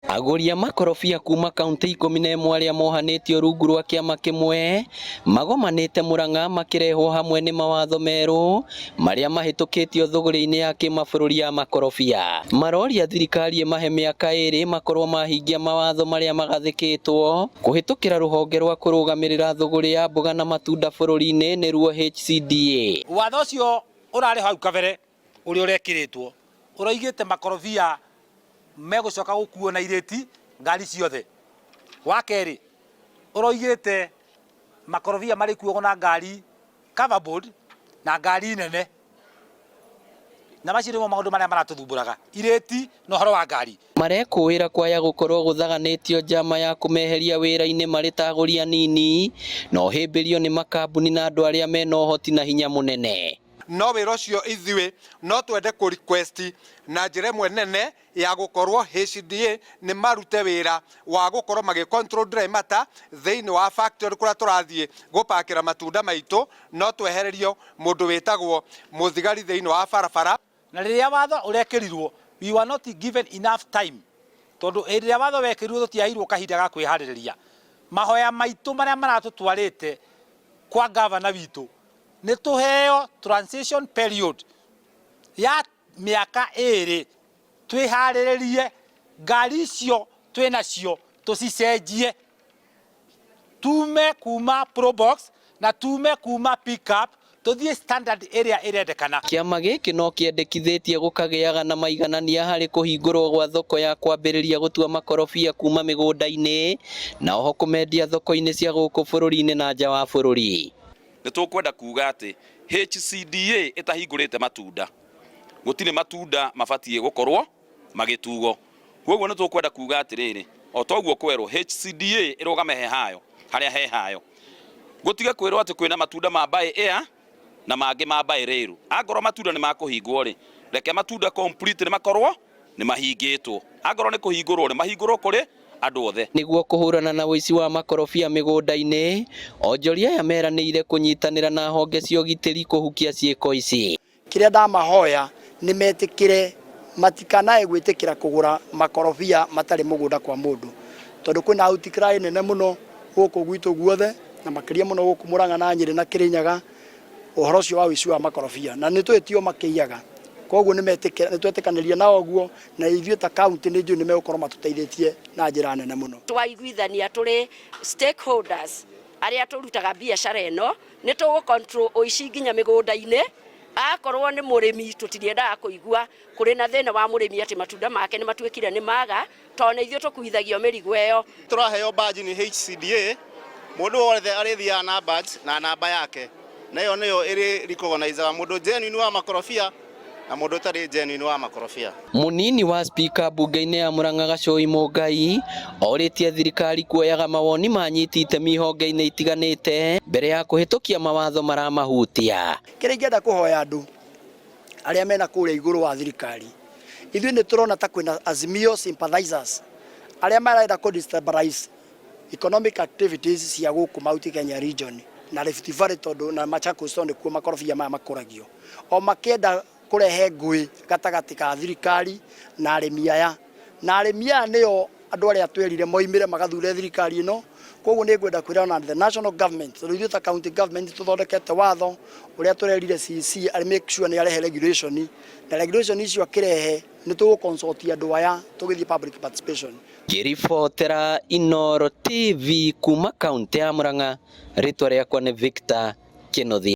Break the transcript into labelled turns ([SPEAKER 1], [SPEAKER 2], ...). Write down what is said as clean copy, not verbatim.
[SPEAKER 1] Agũri a makorobia kuma kaunti 11 arĩa mohanĩtio rungu rwa kĩama kĩmwe magomanĩte Murang'a makĩrehwo hamwe nĩ mawatho merũ marĩa mahĩtũkĩtio thũgũrĩ-inĩ ya kĩmabũrũri ya makorobia. Maroria thirikari ĩmahe mĩaka 2 makorwo mahingia mawatho marĩa magathĩkĩtwo kũhĩtũkĩra rũhonge rwa kũrũgamĩrĩra thũgũrĩ ya mboga na matunda bũrũri-inĩ nĩruo HCDA.
[SPEAKER 2] Watho ũcio ũrarĩ hau kabere ũrĩa ũrekĩrĩtwo ũroigĩte makorobia megũcoka gũkuo na irĩti ngari ciothe. Wa kerĩ ũroigĩte makorobia marĩ kuogo na ngari coverboard na ngari nene, na macio nĩmo maũndũ marĩa maratũthumbũraga, irĩti na ũhoro wa ngari.
[SPEAKER 1] Marekũĩra kwaya gũkorwo gũthaganĩtio njama ya kũmeheria wĩra-inĩ marĩ ta agũri anini na ũhĩmbĩrio nĩ makambuni na andũ arĩa mena ũhoti na hinya mũnene.
[SPEAKER 3] No wĩra ũcio ithuĩ no twende kũ request na njĩra ĩmwe nene ya gũkorwo HCDA nĩ marute wĩra wa gũkorwo magĩ control dry matter thĩinĩ wa factory kũrĩa tũrathiĩ gũpakĩra matunda maitũ, no twehererio mũndũ wĩtagwo mũthigari thĩinĩ wa barabara.
[SPEAKER 2] Na rĩrĩa watho ũrekĩrirwo, we were not given enough time, tondũ rĩrĩa watho wekĩrirwo tũtiaheirwo kahinda ga kwĩharĩrĩria. Mahoya maitũ marĩa maratũtwarĩte kwa governor witũ nĩ tũheo transition period ya mĩaka 2 twĩharĩrĩrie, ngari icio twĩnacio tũcicenjie, tume kuma probox na tume kuma pickup tũthiĩ standard ĩrĩa ĩrendekana.
[SPEAKER 1] Kĩama gĩkĩ no kĩendekithĩtie gũkagĩaga na maiganania harĩ kũhingũrwo gwa thoko ya kwambĩrĩria gũtua makorobia kuma mĩgũnda-inĩ na oho kũmendia thoko-inĩ cia gũkũ bũrũri-inĩ na nja wa bũrũri.
[SPEAKER 4] Nĩ tũkwenda kuga atĩ HCDA ĩtahingũrĩte matunda, gũtirĩ matunda mabatiĩ gũkorwo magĩtugo. Koguo nĩ tũkwenda kuga atĩrĩrĩ, o toguo kwerwo HCDA ĩrũgame hehayo harĩa hehayo, gũtige kwĩrwo atĩ kwĩna matunda ma buy air na mangĩ ma buy rail. Angorwo matunda nĩ makũhingwo rĩ, reke matunda complete nĩ makorwo nĩ mahingĩtwo. Angorwo nĩ kũhingũrwo rĩ, mahingũrwo kũrĩ andũ othe.
[SPEAKER 1] Nĩguo kũhũrana na ũici wa makorobia mĩgũnda-inĩ, onjoria aya meranĩire kũnyitanĩra na honge cia ũgitĩri kũhukia ciĩko ici.
[SPEAKER 5] Kĩrĩa ndamahoya nĩ metĩkĩre matikanae gwĩtĩkĩra kũgũra makorobia matarĩ mũgũnda kwa mũndũ, tondũ kwĩna outcry nene mũno gũkũ gwitũ guothe na makĩria mũno gũkũ Murang'a na Nyĩrĩ na Kĩrĩnyaga ũhoro ũcio wa ũici wa makorobia, na nĩ twĩtio makĩiyaga. Koguo nĩ twetĩkanĩria nao guo, na ithuĩ ta county nĩ njũĩ nĩ megũkorwo matũteithĩtie na njĩra nene mũno.
[SPEAKER 6] Twaiguithania tũrĩ stakeholders arĩa tũrutaga biacara ĩno, nĩ tũgũ control ũici nginya mĩgũnda-inĩ. Akorwo nĩ mũrĩmi tũtiriendaga kũigua kũrĩ na thĩna wa mũrĩmi atĩ matunda make nĩ matuĩkire nĩ maga, tondũ nĩ ithuĩ tũkuithagio mĩrigo ĩyo.
[SPEAKER 7] Tũraheo badge nĩ HCDA, mũndũ wothe arĩthiaga na badge na namba yake, na ĩyo nĩyo ĩrĩ recognize mũndũ genuine wa makorobia na mũndũ ũtarĩ genuine wa makorobia.
[SPEAKER 1] Mũnini wa speaker mbunge-inĩ ya Murang'a Gacũi Mũngai orĩtie thirikari kuoyaga mawoni ma anyiti itemi honge-inĩ itiganĩte mbere ya kũhĩtũkia mawatho maramahutia.
[SPEAKER 5] Kĩrĩa ingĩenda kũhoya andũ arĩa mena kũrĩa igũrũ wa thirikari, ithuĩ nĩ tũrona ta kwĩna Azimio sympathizers arĩa marenda kũ-destabilize economic activities cia gũkũ Mount Kenya region na Rift Valley, tondũ na Machakos tondũ kuo makorobia maya makũragio, o makĩenda kũrehe ngũĩ gatagatĩ ka thirikari na arĩmi aya, na arĩmi aya nĩo andũ arĩa twerire moimĩre magathure thirikari ĩno. Koguo nĩ ngwenda kwĩra na the national government, tondũ ithuĩ ta county government tũthondekete watho ũrĩa tũrerire CC arĩ make sure nĩ arehe regulation, na regulation icio akĩrehe nĩ tũgũ-consult andũ aya tũgĩthiĩ public participation.
[SPEAKER 1] Ngĩribotera Inooro TV kuma kaunti ya Murang'a, rĩtwa rĩakwa nĩ Victor Kĩnuthia.